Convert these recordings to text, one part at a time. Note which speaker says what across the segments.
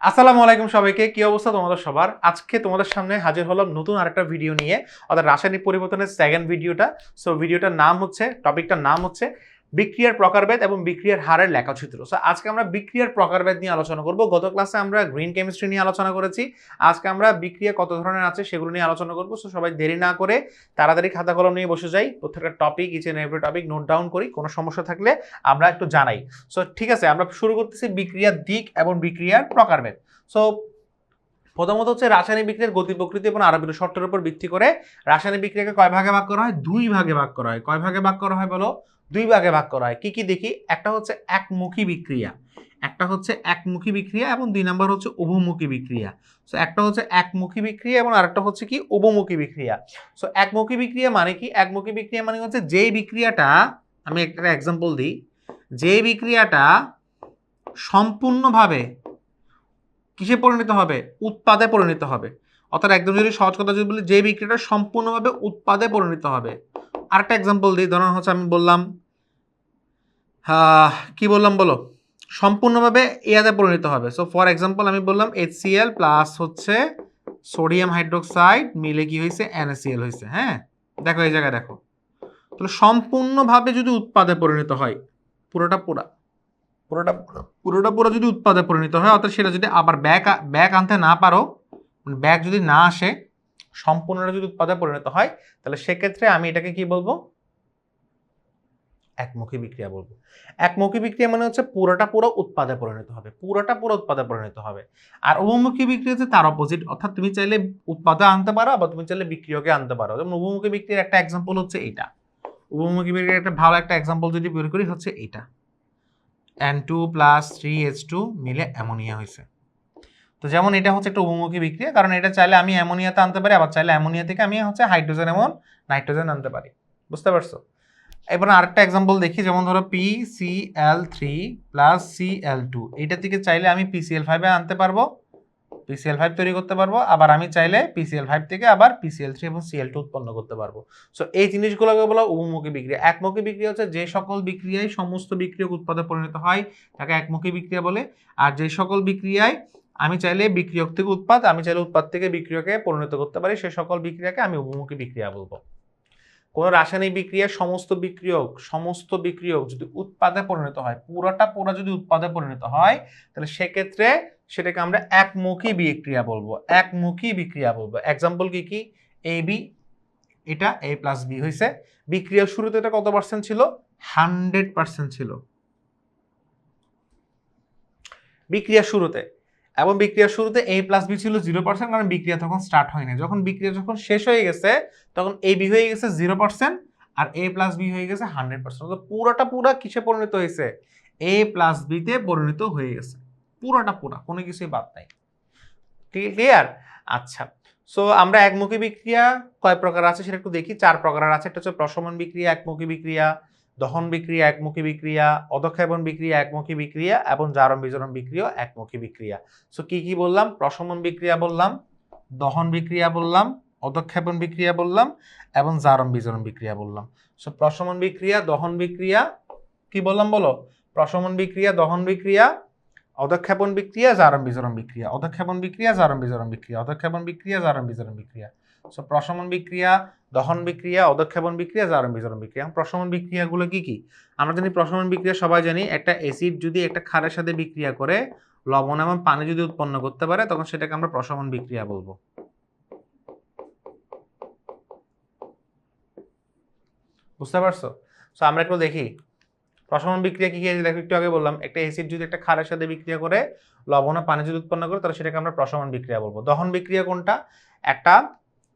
Speaker 1: আসসালামু আলাইকুম সবাইকে, কি অবস্থা তোমাদের সবার? আজকে তোমাদের সামনে হাজির হলাম নতুন আরেকটা ভিডিও নিয়ে, অর্থাৎ রাসায়নিক পরিবর্তনের সেকেন্ড ভিডিওটা। সো ভিডিওটার নাম হচ্ছে, টপিকটার নাম হচ্ছে বিক্রিয়ার প্রকারভেদ এবং বিক্রিয়ার হারের লেখচিত্র। সো আজকে আমরা বিক্রিয়ার প্রকারভেদ নিয়ে আলোচনা করব। গত ক্লাসে আমরা গ্রিন কেমিস্ট্রি নিয়ে আলোচনা করেছি। আজকে আমরা বিক্রিয়া কত ধরনের আছে সেগুলো নিয়ে আলোচনা করব। সো সবাই দেরি না করে তাড়াতাড়ি খাতা কলম নিয়ে বসে যাই, প্রত্যেকটা topic, each and every topic note down করি, কোনো সমস্যা থাকলে আমরা একটু জানাই। সো ঠিক আছে, আমরা শুরু করতেছি বিক্রিয়ার দিক এবং বিক্রিয়ার প্রকারভেদ। সো প্রথমত হচ্ছে রাসায়নিক বিক্রিয়ার গতি প্রকৃতি এবং আরবিক শর্তের উপর ভিত্তি করে রাসায়নিক বিক্রিয়াকে কয় ভাগে ভাগ করা হয়? দুই ভাগে ভাগ করা হয়। কয় ভাগে ভাগ করা হয় বলো? দুই ভাগে ভাগ করা হয়। কি কি দেখি? একটা হচ্ছে একমুখী বিক্রিয়া, এবং দুই নাম্বার হচ্ছে উভমুখী বিক্রিয়া। সো একটা হচ্ছে একমুখী বিক্রিয়া এবং আরেকটা হচ্ছে কি উভমুখী বিক্রিয়া। সো একমুখী বিক্রিয়া মানে কি? একমুখী বিক্রিয়া মানে হচ্ছে যেই বিক্রিয়াটা, আমি একটা এক্সাম্পল দিই, যে বিক্রিয়াটা সম্পূর্ণভাবে কিসে পরিণত হবে? উৎপাদে পরিণত হবে। অর্থাৎ একদম যদি সহজ কথা যদি বলি, যে বিক্রিয়াটা সম্পূর্ণভাবে উৎপাদে পরিণত হবে। আরেকটা এক্সাম্পল দিই, ধরুন হচ্ছে আমি বললাম কি বললাম বলো, সম্পূর্ণভাবে ইয়াতে পরিণত হবে। সো ফর এক্সাম্পল আমি বললাম HCl প্লাস হচ্ছে সোডিয়াম হাইড্রোক্সাইড মিলে কি হয়েছে? NaCl হয়েছে। হ্যাঁ, দেখো এই জায়গায় দেখো, তাহলে সম্পূর্ণভাবে যদি উৎপাদে পরিণত হয়, পুরোটা পুরো যদি উৎপাদে পরিণত হয়, অর্থাৎ সেটা যদি আবার ব্যাক আনতে না পারো, ব্যাক যদি না আসে, সম্পূর্ণটা যদি উৎপাদে পরিণত হয়, তাহলে সেক্ষেত্রে আমি এটাকে কি বলবো? একমুখী বিক্রিয়া বলবো। একমুখী বিক্রিয়া মানে হচ্ছে পুরোটা পুরো উৎপাদে পরিণত হবে, আর উভমুখী বিক্রিয়া হচ্ছে তার অপোজিট, অর্থাৎ তুমি চাইলে উৎপাদে আনতে পারো, আবার তুমি চাইলে বিক্রিয়কে আনতে পারো। যেমন উভমুখী বিক্রিয়ার একটা এক্সাম্পল হচ্ছে এটা। উভমুখী বিক্রিয়ার একটা ভালো একটা এক্সাম্পল যদি বের করি হচ্ছে এটা, N2 প্লাস 3H2 মিলে অ্যামোনিয়া হয়েছে। তো যেমন এটা হচ্ছে একটা উভমুখী বিক্রিয়া, কারণ এটা চাইলে আমি অ্যামোনিয়াতে আনতে পারি, আবার চাইলে অ্যামোনিয়া থেকে আমি হচ্ছে হাইড্রোজেন এবং নাইট্রোজেন আনতে পারি। বুঝতে পারছো? এবার আরেকটা এক্সাম্পল দেখি, যেমন ধরো PCl3 প্লাস Cl2, এটা থেকে চাইলে আমি PCl5 আনতে পারবো, PCl5 তৈরি করতে পারবো, আবার আমি চাইলে PCl5 থেকে আবার PCl3 এবং Cl2 উৎপন্ন করতে পারবো। সো এই জিনিসগুলোকে বলা উভমুখী বিক্রিয়া। একমুখী বিক্রিয়া হচ্ছে যে সকল বিক্রিয়ায় সমস্ত বিক্রিয়ক উৎপাদে পরিণত হয় তাকে একমুখী বিক্রিয়া বলে। আর যে সকল বিক্রিয়ায় আমি চাইলে বিক্রিয়ক থেকে উৎপাদ, আমি চাইলে উৎপাদ থেকে বিক্রিয়কে পরিণত করতে পারি, সে সকল বিক্রিয়াকে আমি উভমুখী বিক্রিয়া বলবো। কোন রাসায়নিক বিক্রিয়ার সমস্ত বিক্রিয়ক যদি উৎপাদে পরিণত হয়, পুরো যদি উৎপাদে পরিণত হয়, তাহলে সেক্ষেত্রে সেটাকে আমরা একমুখী বিক্রিয়া বলবো। এক্সাম্পল কি কি? AB, এটা A প্লাস B হয়েছে। বিক্রিয়ার শুরুতে এটা কত পার্সেন্ট ছিল? 100% ছিল বিক্রিয়ার শুরুতে। এবং বিক্রিয়ার শুরুতে A প্লাস B ছিল 0%, কারণ বিক্রিয়া তখন স্টার্ট হয়নি। বিক্রিয়া যখন শেষ হয়ে গেছে, তখন AB হয়ে গেছে 0% আর A প্লাস B হয়ে গেছে 100%। তো পুরা কিসে পরিণত হয়েছে? A প্লাস B তে পরিণত হয়ে গেছে, পুরা কোনো কিছুই বাদ নাই। ক্লিয়ার? আচ্ছা, সো আমরা একমুখী বিক্রিয়া কয় প্রকার আছে সেটা একটু দেখি। 4 প্রকারের আছে। একটা হচ্ছে প্রশমন বিক্রিয়া একমুখী বিক্রিয়া, দহন বিক্রিয়া একমুখী বিক্রিয়া, অধক্ষেপণ বিক্রিয়া একমুখী বিক্রিয়া এবং জারণ বিজারণ বিক্রিয়া একমুখী বিক্রিয়া। সো কি কি বললাম? প্রশমন বিক্রিয়া বললাম, দহন বিক্রিয়া বললাম, অধক্ষেপণ বিক্রিয়া বললাম এবং জারণ বিজারণ বিক্রিয়া বললাম। সো প্রশমন বিক্রিয়া, দহন বিক্রিয়া, কি বললাম বলো? প্রশমন বিক্রিয়া, দহন বিক্রিয়া, অধক্ষেপণ বিক্রিয়া, জারণ বিজারণ বিক্রিয়া, অধক্ষেপণ বিক্রিয়া, জারণ বিজারণ বিক্রিয়া, অধক্ষেপণ বিক্রিয়া, জারণ বিজারণ বিক্রিয়া। সো প্রশমন বিক্রিয়া, দহন বিক্রিয়া, অধক্ষেপণ বিক্রিয়া, জারণ বিজারণ বিক্রিয়া। প্রশমন বিক্রিয়াগুলো কি কি? আমরা জানি প্রশমন বিক্রিয়া সবাই জানি, একটা অ্যাসিড যদি একটা ক্ষারের সাথে বিক্রিয়া করে লবণ এবং পানি যদি উৎপন্ন করতে পারে, তখন সেটাকে আমরা প্রশমন বিক্রিয়া বলবো। বুঝতে পারছো? সো আমরা একটু দেখি প্রশমন বিক্রিয়া কি কি। দেখো, একটু আগে বললাম, একটা অ্যাসিড যদি একটা ক্ষারের সাথে বিক্রিয়া করে লবণ ও পানি যদি উৎপন্ন করে, তাহলে সেটাকে আমরা প্রশমন বিক্রিয়া বলবো। দহন বিক্রিয়া কোনটা?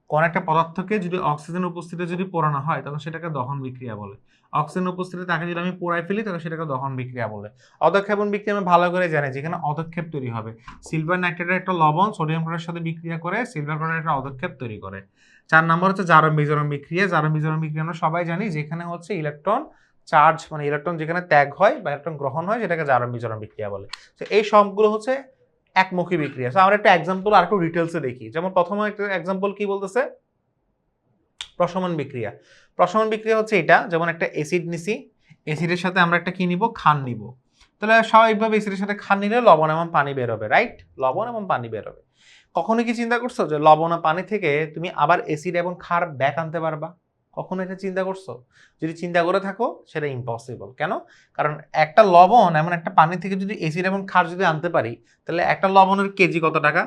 Speaker 1: কোন একটা পদার্থকে যদি অক্সিজেন উপস্থিতিতে যদি পোড়ানো হয়, তখন সেটাকে দহন বিক্রিয়া বলে। অক্সিজেন উপস্থিতিতে তাকে যদি আমি পোড়াই ফেলি, তাহলে সেটাকে দহন বিক্রিয়া বলে। অধক্ষেপণ বিক্রিয়া আমি ভালো করে জানি, যেখানে অধক্ষেপ তৈরি হবে। সিলভার নাইট্রেটের একটা লবণ সোডিয়াম ক্লোরাইডের সাথে বিক্রিয়া করে সিলভার ক্লোরাইড একটা অধক্ষেপ তৈরি করে। 4 নম্বর হচ্ছে জারণ বিজারণ বিক্রিয়া। জারণ বিজারণ বিক্রিয়া আমরা সবাই জানি, যেখানে হচ্ছে ইলেকট্রন চার্জ, মানে ইলেকট্রন যেখানে ত্যাগ হয় বা ইলেকট্রন গ্রহণ হয়, সেটাকে জারণ বিজারণ বিক্রিয়া বলে। তো এই সবগুলো হচ্ছে একমুখী বিক্রিয়া। আমরা একটা এক্সাম্পল আর একটু ডিটেলসে দেখি। যেমন প্রথম একটা এক্সাম্পল কি বলতেছে? প্রশমন বিক্রিয়া। প্রশমন বিক্রিয়া হচ্ছে এটা, যেমন একটা অ্যাসিড নিছি, অ্যাসিডের সাথে আমরা একটা কি নিব? ক্ষার নিব। তাহলে স্বাভাবিকভাবে এসিডের সাথে ক্ষার নিলে লবণ এবং পানি বের হবে, রাইট? লবণ এবং পানি বের হবে। কখনো কি চিন্তা করছো যে লবণ আর পানি থেকে তুমি আবার এসিড এবং ক্ষার ব্যাক আনতে পারবা? কখনো এটা চিন্তা করছো? যদি চিন্তা করে থাকো সেটা ইম্পসিবল। কেন? কারণ একটা লবণ এমন একটা পানি থেকে যদি এসিড এবং ক্ষার যদি আনতে পারি, তাহলে একটা লবণের কেজি কত টাকা?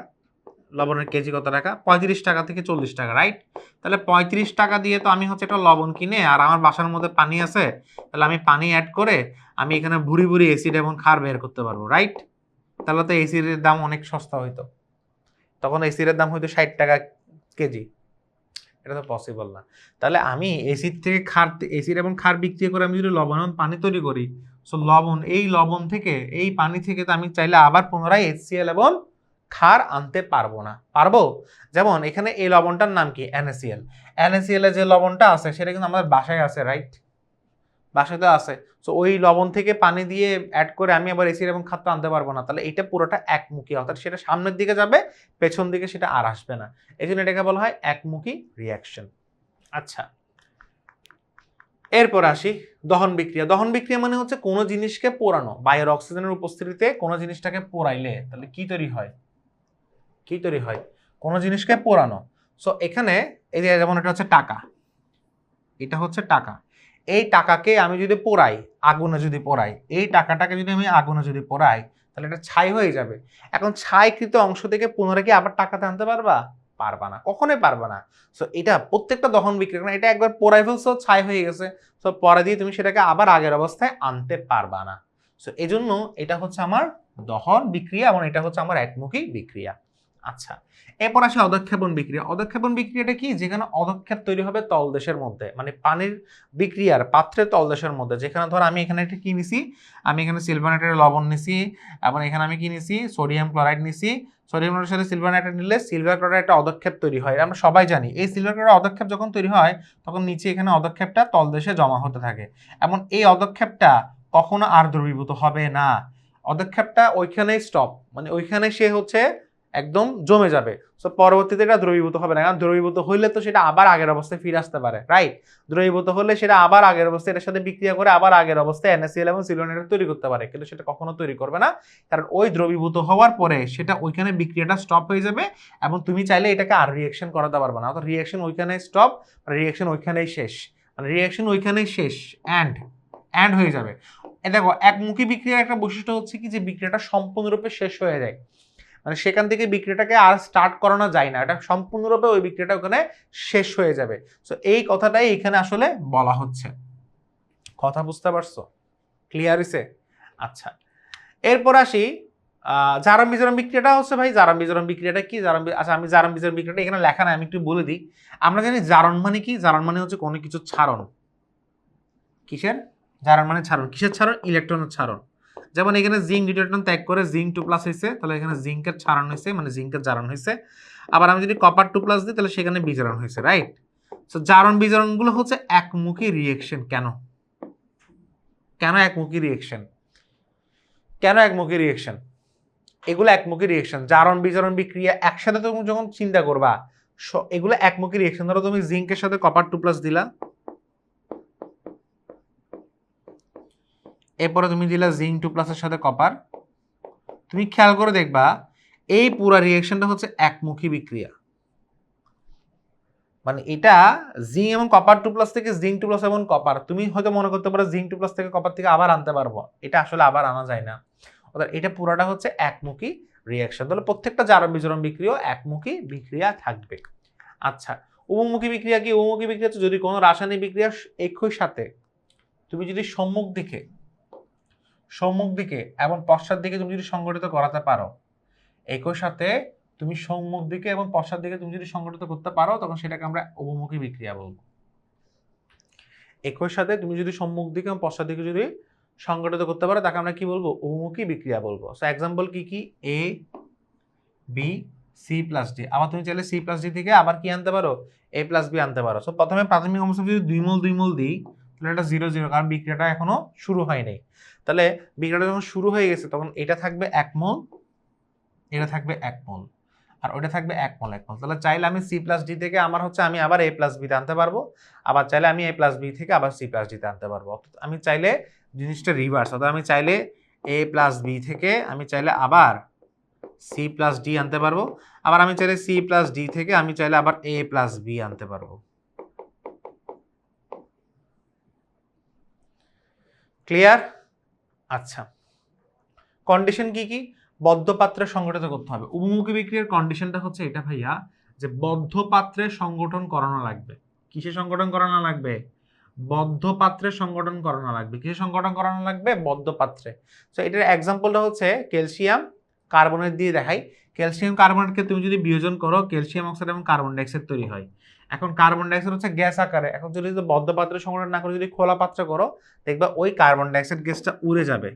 Speaker 1: লবণের কেজি কত টাকা? 35 টাকা থেকে 40 টাকা, রাইট? তাহলে 35 টাকা দিয়ে তো আমি হচ্ছে একটা লবণ কিনে, আর আমার বাসার মধ্যে পানি আছে, তাহলে আমি পানি অ্যাড করে আমি এখানে ভুরি ভুরি এসিড এবং ক্ষার বের করতে পারবো, রাইট? তাহলে তো এসিডের দাম অনেক সস্তা হইতো। তখন এসিডের দাম হয়তো 60 টাকা কেজি। এটা তো পসিবল না। তাহলে আমি এসিড থেকে ক্ষার, এসিড এবং ক্ষার বিক্রিয়া করে আমি যদি লবণ এবং পানি তৈরি করি, সো এই লবণ থেকে, এই পানি থেকে তো আমি চাইলে আবার পুনরায় HCl এবং ক্ষার আনতে পারবো না? পারবো। যেমন এখানে এই লবণটার নাম কি? NaCl। NaCl এর যে লবণটা আছে সেটা কিন্তু আমাদের বাসায় আছে, রাইট? বাসাতে আছে। সো ওই লবণ থেকে পানি দিয়ে অ্যাড করে আমি আবার এসিড এবং ক্ষার তো আনতে পারবো না। তাহলে এটা পুরোটা একমুখী, অর্থাৎ সেটা সামনের দিকে যাবে, পেছন দিকে সেটা আর আসবে না। এই জন্য এটাকে বলা হয় একমুখী রিয়াকশন। আচ্ছা, এরপর আসি দহন বিক্রিয়া। দহন বিক্রিয়া মানে হচ্ছে কোনো জিনিসকে পোড়ানো, বায়ুর অক্সিজেনের উপস্থিতিতে কোনো জিনিসটাকে পোড়াইলে তাহলে কি তৈরি হয়? কি তৈরি হয়? কোনো জিনিসকে পোড়ানো। সো এখানে এই যে যেমন এটা হচ্ছে টাকা, এটা হচ্ছে টাকা। এই টাকাকে আমি যদি পোড়াই, আগুনে যদি পোড়াই, এই টাকাটাকে যদি আমি আগুনে যদি পোড়াই, তাহলে এটা ছাই হয়ে যাবে। এখন ছাইকৃত অংশ থেকে পুনরায় কি আবার টাকাতে আনতে পারবা? পারবা না, কখনোই পারবা না। সো এটা প্রত্যেকটা দহন বিক্রিয়া, কারণ এটা একবার পোড়াই ফেলছো, ছাই হয়ে গেছে, সো পরে দিয়ে তুমি সেটাকে আবার আগের অবস্থায় আনতে পারবা না। সো এই জন্য এটা হচ্ছে আমার দহন বিক্রিয়া এবং এটা হচ্ছে আমার একমুখী বিক্রিয়া। আচ্ছা, এরপর আসে অধঃক্ষেপণ বিক্রিয়া। অধঃক্ষেপণ বিক্রিয়াটা কি? যেখানে অধঃক্ষেপ তৈরি হবে তলদেশের মধ্যে, মানে পানির বিক্রিয়ার পাত্রের তলদেশের মধ্যে। যেখানে ধর আমি এখানে একটা কি নিছি, আমি এখানে সিলভার নাইট্রেটের লবণ নিছি, এবং এখানে আমি কি নিছি? সোডিয়াম ক্লোরাইড নিছি। সোডিয়াম ক্লোরাইডের সাথে সিলভার নাইট্রেট নিলে সিলভার ক্লোরাইড একটা অধঃক্ষেপ তৈরি হয়, আমরা সবাই জানি। এই সিলভার ক্লোরাইড অধঃক্ষেপ যখন তৈরি হয়, তখন নিচে এখানে অধঃক্ষেপটা তলদেশে জমা হতে থাকে। এবং এই অধঃক্ষেপটা কখনো আর দ্রবীভূত হবে না। অধঃক্ষেপটা ওইখানেই স্টপ, মানে ওইখানে সে হচ্ছে একদম জমে যাবে। সো পরবর্তীতে এটা দ্রবীভূত হবে না, কারণ দ্রবীভূত হইলে তো সেটা আবার আগের অবস্থায় ফিরে আসতে পারে, রাইট? দ্রবীভূত হলে সেটা আবার আগের অবস্থায় এটার সাথে বিক্রিয়া করে আবার আগের অবস্থায় NaCl এবং সিলভার নাইট্রেট তৈরি করতে পারে, কিন্তু সেটা কখনো তৈরি করবে না, কারণ ওই দ্রবীভূত হওয়ার পরে সেটা ওইখানে বিক্রিয়াটা স্টপ হয়ে যাবে, এবং তুমি চাইলে এটাকে আর রিঅ্যাকশন করাতে পারবে না। অর্থাৎ রিঅ্যাকশন ওইখানেই স্টপ, রিঅ্যাকশন ওইখানেই শেষ, মানে রিঅ্যাকশন ওইখানেই শেষ, এন্ড হয়ে যাবে। দেখো, একমুখী বিক্রিয়ার একটা বৈশিষ্ট্য হচ্ছে কি, যে বিক্রিয়াটা সম্পূর্ণরূপে শেষ হয়ে যায়, মানে সেখান থেকে বিক্রিয়াটাকে আর স্টার্ট করানো যায় না, এটা সম্পূর্ণরূপে ওই বিক্রিয়াটা ওখানে শেষ হয়ে যাবে। সো এই কথাটাই এখানে আসলে বলা হচ্ছে। কথা বুঝতে পারছো? ক্লিয়ার হইছে? আচ্ছা, এরপর আসি জারণ বিজারণ বিক্রিয়াটা হচ্ছে, ভাই জারণ বিজারণ বিক্রিয়াটা কি? আচ্ছা, আমি জারণ বিজারণ বিক্রিয়াটা এখানে লেখা নাই, আমি একটু বলে দিই। আমরা জানি জারণ মানে কি? জারণ মানে হচ্ছে কোনো কিছু ছাড়ন। কিসের? জারণ মানে ছাড়ন। কিসের ছাড়ন? ইলেকট্রনের ছাড়ন। যেমন এখানে জিঙ্ক ইলেকট্রন ত্যাগ করে জিঙ্ক 2+ হয়েছে, তাহলে এখানে জিঙ্কের ছাড়ন হয়েছে, মানে জিঙ্কের জারণ হয়েছে। আবার আমি যদি কপার 2+ দিই, তাহলে সেখানে বিজারণ হয়েছে, রাইট? সো জারণ বিজারণগুলো হচ্ছে একমুখী রিঅ্যাকশন। কেন? কেন একমুখী রিঅ্যাকশন? কেন একমুখী রিঅ্যাকশন? এগুলো একমুখী রিঅ্যাকশন। জারণ বিজারণ বিক্রিয়া একসাথে তুমি যখন চিন্তা করবা, এগুলো একমুখী রিঅ্যাকশন। ধরো তুমি জিঙ্কের সাথে কপার 2+ দিলা, এরপরে তুমি দিলা জিঙ্ক 2+ এর সাথে কপার। তুমি খেয়াল করে দেখবা এই পুরো রিঅ্যাকশনটা হচ্ছে একমুখী বিক্রিয়া, মানে এটা জিঙ্ক এবং কপার 2+ থেকে জিঙ্ক 2+ এবং কপার, তুমি হয়তো মনে করতে পারো জিঙ্ক 2+ থেকে কপার থেকে আবার আনতে পারবো, এটা আসলে আবার আনা যায় না। অর্থাৎ এটা পুরোটা হচ্ছে একমুখী রিঅ্যাকশন। তাহলে প্রত্যেকটা জারণ বিজারণ বিক্রিয়া একমুখী বিক্রিয়া থাকবে। আচ্ছা, উভমুখী বিক্রিয়া কি? উভমুখী বিক্রিয়া হচ্ছে যদি কোনো রাসায়নিক বিক্রিয়া একই সাথে তুমি যদি সম্মুখ দিকে এবং পশ্চাৎ দিকে তুমি যদি সংগঠিত করাতে পারো, একই সাথে তুমি সম্মুখ দিকে এবং পশ্চাৎ দিকে তুমি যদি সংগঠিত করতে পারো, তখন সেটাকে আমরা উভমুখী বিক্রিয়া বলবো। একই সাথে তুমি যদি সম্মুখ দিকে এবং পশ্চাৎ দিকে যদি সংগঠিত করতে পারো, তাকে আমরা কি বলবো? উভমুখী বিক্রিয়া বলবো। সো এক্সাম্পল কি কি? A B C+D। আবার তুমি চাইলে C+D থেকে আবার কি আনতে পারো? A+B আনতে পারো। সো প্রথমে প্রাথমিক অবস্থায় যদি 2 মোল 2 মোল দিই, তাহলে এটা 0 0, কারণ বিক্রিয়াটা এখনো শুরু হয়নি। তাহলে বিক্রিয়াটা যখন শুরু হয়ে গেছে, তখন এটা থাকবে 1 মোল, এটা থাকবে 1 মোল, আর ওটা থাকবে 1 মোল 1 মোল। তাহলে চাইলে আমি C+D থেকে আমার হচ্ছে আমি আবার A+B তে আনতে পারবো, আবার চাইলে আমি A+B থেকে আবার C+D তে আনতে পারবো। অর্থাৎ আমি চাইলে জিনিসটা রিভার্স, অর্থাৎ আমি চাইলে এ প্লাস বি থেকে আমি চাইলে আবার সি প্লাস ডি আনতে পারবো, আবার আমি চাইলে সি প্লাস ডি থেকে আমি চাইলে আবার এ প্লাস বি আনতে পারবো। ক্লিয়ার? আচ্ছা, কন্ডিশন কি কি? বদ্ধ পাত্রে সংগঠিত করতে হবে। উভমুখী বিক্রিয়ার কন্ডিশনটা হচ্ছে এটা ভাইয়া, যে বদ্ধ পাত্রে সংগঠন করানো লাগবে। কিসে সংগঠন করানো লাগবে? বদ্ধ পাত্রে সংগঠন করানো লাগবে। কিসে সংগঠন করানো লাগবে? বদ্ধ পাত্রে। তো এটার এক্সাম্পলটা হচ্ছে ক্যালসিয়াম কার্বনেট দিয়ে দেখাই। ক্যালসিয়াম কার্বনেটকে তুমি যদি বিয়োজন করো, ক্যালসিয়াম অক্সাইড এবং কার্বন ডাইঅক্সাইড তৈরি হয়। এখন কার্বন ডাইঅক্সাইড হচ্ছে গ্যাস আকারে, এখন যদি বদ্ধ পাত্রে সংগঠন না করে যদি খোলা পাত্রে করো, দেখবা ওই কার্বন ডাইঅক্সাইড গ্যাসটা উড়ে যাবে,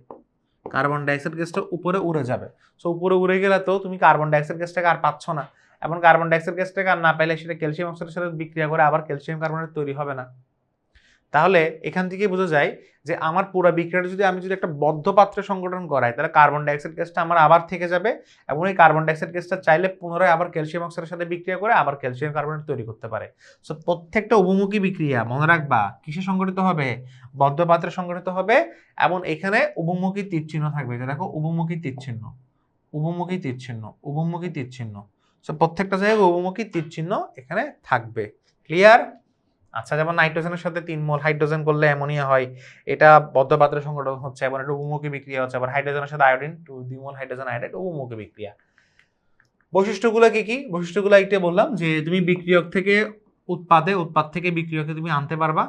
Speaker 1: কার্বন ডাইঅক্সাইড গ্যাসটা উপরে উড়ে যাবে। সো উপরে উড়ে গেলে তো তুমি কার্বন ডাইঅক্সাইড গ্যাসটাকে আর পাচ্ছ না, এবং কার্বন ডাইঅক্সাইড গ্যাসটাকে আর না পাইলে সেটা ক্যালসিয়াম অক্সাইডের সাথে বিক্রিয়া করে আবার ক্যালসিয়াম কার্বনেট তৈরি হবে না। তাহলে এখান থেকে বোঝা যায় যে আমার পুরো বিক্রিয়াটা যদি আমি যদি একটা বদ্ধ পাত্রে সংগঠন করাই, তাহলে কার্বন ডাইঅক্সাইড গ্যাসটা আমার আবার থেকে যাবে, এবং এই কার্বন ডাইঅক্সাইড গ্যাসটা চাইলে পুনরায় আবার ক্যালসিয়াম অক্সাইডের সাথে বিক্রিয়া করে আবার ক্যালসিয়াম কার্বনেট তৈরি করতে পারে। সো প্রত্যেকটা উভমুখী বিক্রিয়া মনে রাখবা কিসে সংগঠিত হবে? বদ্ধ পাত্রে সংগঠিত হবে, এবং এখানে উভমুখী তীর চিহ্ন থাকবে। যে দেখো উভমুখী তীর চিহ্ন, উভমুখী তীর চিহ্ন, উভমুখী তীর চিহ্ন। সো প্রত্যেকটা জায়গায় উভমুখী তীর চিহ্ন এখানে থাকবে। ক্লিয়ার? আচ্ছা, যেমন নাইট্রোজেনের সাথে 3 মোল হাইড্রোজেন করলে অ্যামোনিয়া হয়, এটা বদ্ধ পাত্রে সংগঠন হচ্ছে, এবং এটা উভমুখী বিক্রিয়া হচ্ছে। আবার হাইড্রোজেনের সাথে আয়োডিন 2 মোল হাইড্রোজেন আয়োডাইড, উভমুখী বিক্রিয়া। বৈশিষ্ট্যগুলো কি কি? বৈশিষ্ট্যগুলো এইটা বললাম যে তুমি বিক্রিয়ক থেকে উৎপাদে, উৎপাদ থেকে বিক্রিয়কে তুমি আনতে পারবা।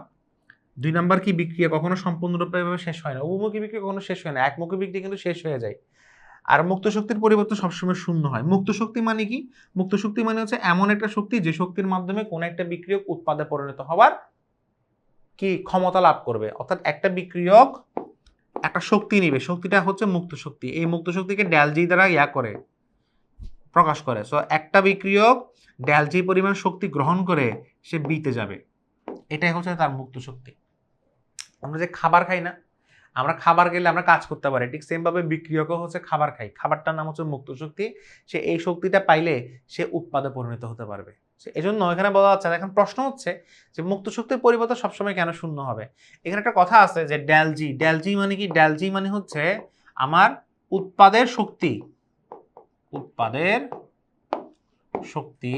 Speaker 1: 2 নাম্বার কি, বিক্রিয়া কখনো সম্পূর্ণরূপে শেষ হয় না। উভমুখী বিক্রিয়া কখনো শেষ হয় না, একমুখী বিক্রিয়া কিন্তু শেষ হয়ে যায়। আর মুক্ত শক্তির পরিবর্তন সবসময় শূন্য হয়। মুক্ত শক্তি মানে কি? মুক্ত শক্তি মানে হচ্ছে এমন একটা শক্তি যে শক্তির মাধ্যমে কোন একটা বিক্রিয়ক উৎপাদে পরিণত হওয়ার কি ক্ষমতা লাভ করবে। অর্থাৎ একটা বিক্রিয়ক একটা শক্তি নিবে, শক্তিটা হচ্ছে মুক্ত শক্তি। এই মুক্ত শক্তিকে ডেলজি দ্বারা করে প্রকাশ করে। সো একটা বিক্রিয়ক ডেলজি পরিমাণ শক্তি গ্রহণ করে সে বিতে যাবে, এটাই হচ্ছে তার মুক্ত শক্তি। আমরা যে খাবার খাই না, আমরা খাবার খেলে আমরা কাজ করতে পারি, ঠিক সেম ভাবে বিক্রিয়কও হচ্ছে খাবার খাই, খাবারটার নাম হচ্ছে মুক্ত শক্তি। সে এই শক্তিটা পাইলে সে উৎপাদে পরিণত হতে পারবে। এজন্য এখানে বলা হচ্ছে, এখন প্রশ্ন হচ্ছে যে মুক্ত শক্তির পরিবর্তন সবসময় কেন শূন্য হবে? এখানে একটা কথা আছে যে ডেলজি, ডেলজি মানে কি? ডেলজি মানে হচ্ছে আমার উৎপাদের শক্তি, উৎপাদের শক্তি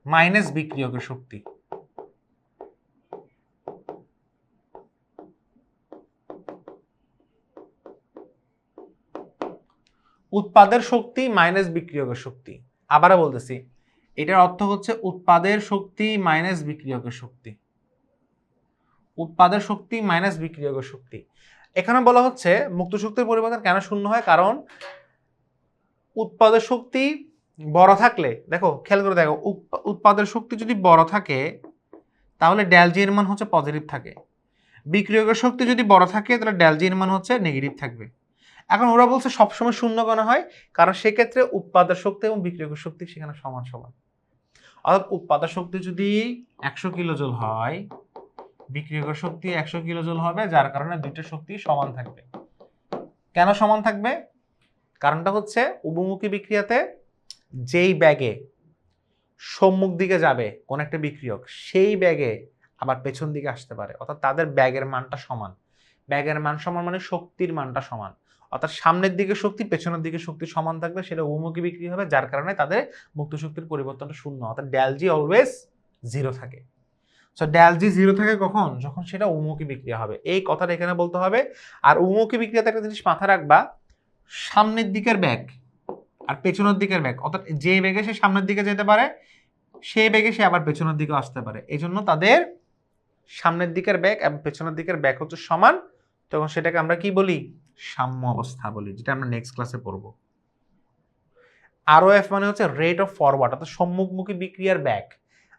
Speaker 1: মাইনাস বিক্রিয়কের শক্তি। উৎপাদের শক্তি মাইনাস বিক্রিয়কের শক্তি। আবারও বলতেছি, এটার অর্থ হচ্ছে উৎপাদের শক্তি মাইনাস বিক্রিয়কের শক্তি, উৎপাদের শক্তি মাইনাস বিক্রিয়কের শক্তি। এখানে বলা হচ্ছে মুক্ত শক্তির পরিবর্তন কেন শূন্য হয়? কারণ উৎপাদের শক্তি বড় থাকলে, দেখো খেয়াল করে দেখো, উৎপাদের শক্তি যদি বড় থাকে তাহলে ডেলজি এর মান হচ্ছে পজিটিভ থাকে। বিক্রিয়কের শক্তি যদি বড় থাকে তাহলে ডেলজি এর মান হচ্ছে নেগেটিভ থাকবে। এখন ওরা বলছে সবসময় শূন্য কেন হয়? কারণ সেক্ষেত্রে উৎপাদক শক্তি এবং বিক্রিয়কের শক্তি সেখানে সমান সমান। অর্থাৎ উৎপাদক শক্তি যদি 100 কিলোজুল হয়, বিক্রিয়কের শক্তি 100 কিলোজুল হবে, যার কারণে দুইটা শক্তি সমান থাকবে। কেন সমান থাকবে? কারণটা হচ্ছে উভমুখী বিক্রিয়াতে যেই ব্যাগে সম্মুখ দিকে যাবে কোন একটা বিক্রিয়ক, সেই ব্যাগে আবার পেছন দিকে আসতে পারে। অর্থাৎ তাদের ব্যাগের মানটা সমান। ব্যাগের মান সমান মানে শক্তির মানটা সমান। অর্থাৎ সামনের দিকে শক্তি, পেছনের দিকে শক্তি সমান থাকবে, সেটা উভমুখী বিক্রিয়া হবে, যার কারণে তাদের মুক্ত শক্তির পরিবর্তনটা শূন্য। অর্থাৎ ডেলজি অলওয়েজ 0 থাকে। সো ডেলজি 0 থাকে কখন? যখন সেটা উভমুখী বিক্রিয়া হবে। এই কথাটা এখানে বলতে হবে। আর উভমুখী বিক্রিয়াতে একটা জিনিস মাথায় রাখবা, সামনের দিকের ব্যাগ আর পেছনের দিকের ব্যাগ, অর্থাৎ যে ব্যাগে সে সামনের দিকে যেতে পারে সেই ব্যাগে সে আবার পেছনের দিকে আসতে পারে। এই জন্য তাদের সামনের দিকের ব্যাগ এবং পেছনের দিকের ব্যাগ হচ্ছে সমান, তখন সেটাকে আমরা কি বলি? সাম্য অবস্থা বলি, যেটা আমরা নেক্সট ক্লাসে পড়বো। আরওএফ মানে হচ্ছে রেট অফ ফরওয়ার্ড, অর্থাৎ সম্মুখমুখী বিক্রিয়ার ব্যাগ।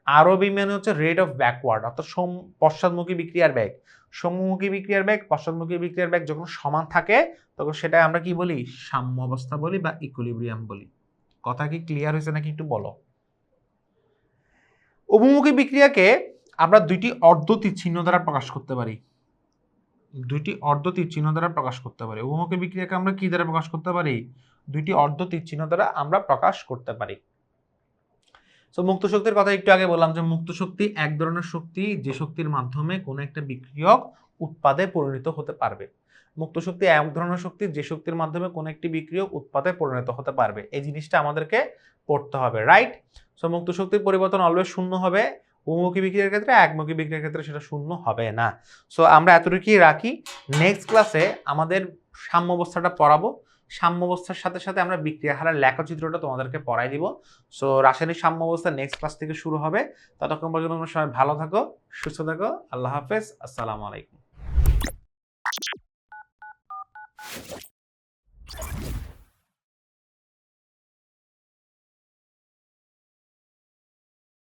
Speaker 1: আরওবি মানে হচ্ছে রেট অফ ব্যাকওয়ার্ড, অর্থাৎ পশ্চাৎমুখী বিক্রিয়ার ব্যাগ। সম্মুখী বিক্রিয়ার ব্যাগ, পশ্চাৎমুখী বিক্রিয়ার ব্যাগ যখন সমান থাকে তখন সেটা আমরা কি বলি? সাম্য অবস্থা বলি বা ইকুইলিব্রিয়াম বলি। কথা কি ক্লিয়ার হয়েছে নাকি একটু বলো? উভমুখী বিক্রিয়াকে আমরা দুইটি অর্ধ তীর চিহ্ন দ্বারা প্রকাশ করতে পারি, দুইটি অর্ধ তীর চিহ্ন দ্বারা প্রকাশ করতে পারি। উভমুখী বিক্রিয়াকে আমরা কি দ্বারা প্রকাশ করতে পারি? দুইটি অর্ধ তীর চিহ্ন দ্বারা আমরা প্রকাশ করতে পারি। সো মুক্ত শক্তির কথা একটু আগে বললাম যে মুক্ত শক্তি এক ধরনের শক্তি যে শক্তির মাধ্যমে কোনো একটা বিক্রিয়ক উৎপাদে পরিণত হতে পারবে। মুক্ত শক্তি এক ধরনের শক্তি যে শক্তির মাধ্যমে কোনো একটি বিক্রিয়ক উৎপাদে পরিণত হতে পারবে, এই জিনিসটা আমাদেরকে পড়তে হবে, রাইট? সো মুক্ত শক্তির পরিবর্তন অলওয়েজ শূন্য হবে, বহুমুখী বিক্রিয়ার ক্ষেত্রে, একমুখী বিক্রিয়ার ক্ষেত্রে সেটা শূন্য হবে না। সো আমরা এতটুকুই রাখি। নেক্সট ক্লাসে আমাদের সাম্যাবস্থাটা পড়াবো, সাম্যাবস্থার সাথে সাথে আমরা বিক্রিয়া হারের লেখচিত্রটা তোমাদেরকে পড়াই দিব। সো রাসায়নিক সাম্যাবস্থা নেক্সট ক্লাস থেকে শুরু হবে। ততক্ষণ পর্যন্ত তোমরা সবাই ভালো থাকো, সুস্থ থাকো। আল্লাহ হাফেজ, আসসালামু আলাইকুম।